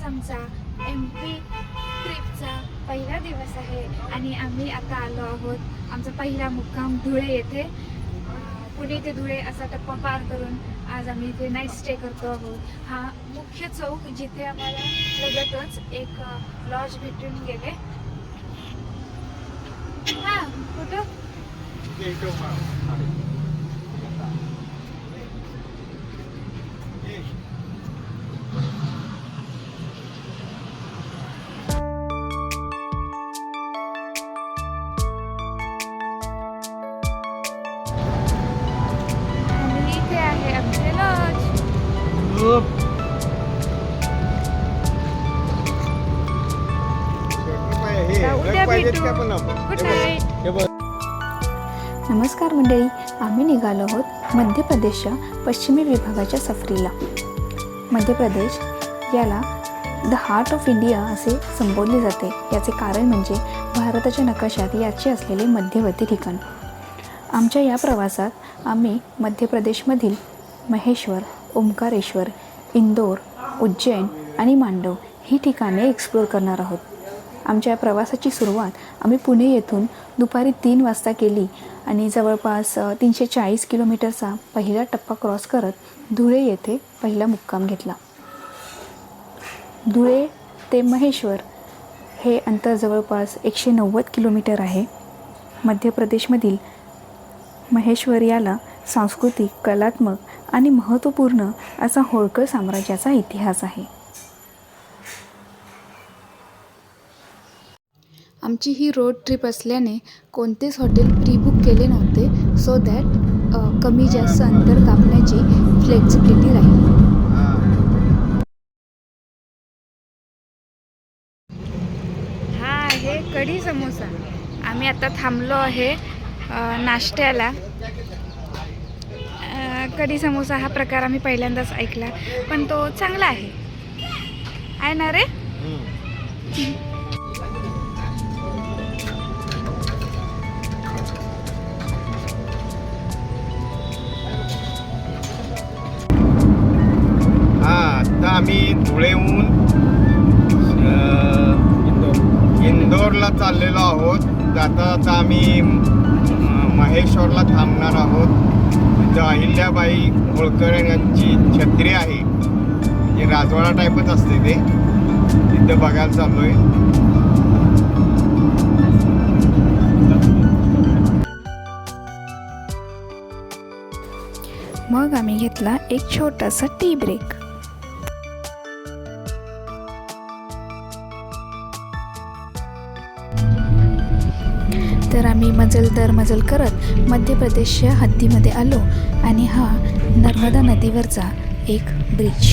आजच आमचा MP ट्रिपचा पहिला दिवस आहे आणि आम्ही आता आलो आहोत आमचा पहिला मुक्काम धुळे येथे. पुणे ते धुळे असा टप्पा पार करून आज आम्ही इथे नाईट स्टे करतो आहोत. हा मुख्य चौक जिथे आम्हाला लगतच एक लॉज भेटून गेले. हा कुठं नमस्कार मंडळी, आम्ही निघालो आहोत मध्य प्रदेशच्या पश्चिमी विभागाच्या सफरीला. मध्य प्रदेश याला द हार्ट ऑफ इंडिया असे संबोधले जाते. याचे कारण म्हणजे भारताच्या नकाशात याचे असलेले मध्यवर्ती ठिकाण. आमच्या या प्रवासात आम्ही मध्य प्रदेशमधील महेश्वर, ओंकारेश्वर, इंदोर, उज्जैन आणि मांडव ही ठिकाणे एक्सप्लोर करणार आहोत. आमच्या प्रवासाची सुरुवात आम्ही पुणे येथून दुपारी 3 वाजता केली आणि जवळपास 340 किलोमीटरचा पहिला टप्पा क्रॉस करत धुळे येथे पहिला मुक्काम घेतला. धुळे ते महेश्वर हे अंतर जवळपास 190 किलोमीटर आहे. मध्य प्रदेशमधील महेश्वर याला सांस्कृतिक, कलात्मक आणि महत्त्वपूर्ण असा होळकर साम्राज्याचा इतिहास आहे. आमची ही रोड ट्रिप असल्याने कोणतेच हॉटेल प्री बुक केले नव्हते, सो दॅट कमी जास्त अंतर कापण्याची फ्लेक्सिबिलिटी राहील. हा आहे कढी समोसा. आम्ही आता थांबलो आहे नाश्त्याला. कढी समोसा हा प्रकार आम्ही पहिल्यांदाच ऐकला, पण तो चांगला आहे ना रे? आता आम्ही धुळेहून इंदोरला चाललेलो आहोत. आता आम्ही महेश्वरला थांबणार आहोत. तिथं अहिल्याबाई होळकर यांची छत्री आहे, हे राजवाडा टाईपच असते ते, तिथं बघायला चाललोय. मग आम्ही घेतला एक छोटासा टी ब्रेक. तर आम्ही मजल करत मध्य प्रदेशच्या हद्दीमध्ये आलो आणि हा नर्मदा नदीवरचा एक ब्रिज.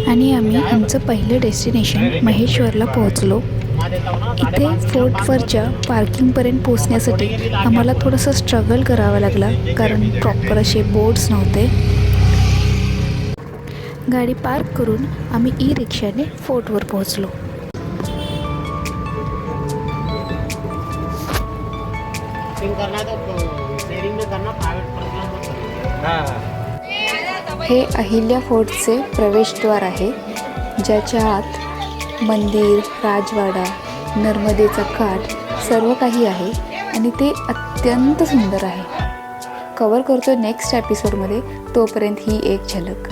आणि आम्ही आमचं पहिलं डेस्टिनेशन महेश्वरला पोहोचलो. इथे फोर्टवरच्या पार्किंगपर्यंत पोहोचण्यासाठी आम्हाला थोडंसं स्ट्रगल करावा लागला, कारण प्रॉपर असे बोर्ड्स नव्हते. गाडी पार्क करून आम्ही ई-रिक्षाने फोर्टवर पोहोचलो. हे अहिल्या फोर्टचे प्रवेशद्वार आहे, ज्याच्या आत मंदिर, राजवाडा, नर्मदेचा काठ सर्व काही आहे आणि ते अत्यंत सुंदर आहे. कवर करतो नेक्स्ट एपिसोडमध्ये. तोपर्यंत ही एक झलक.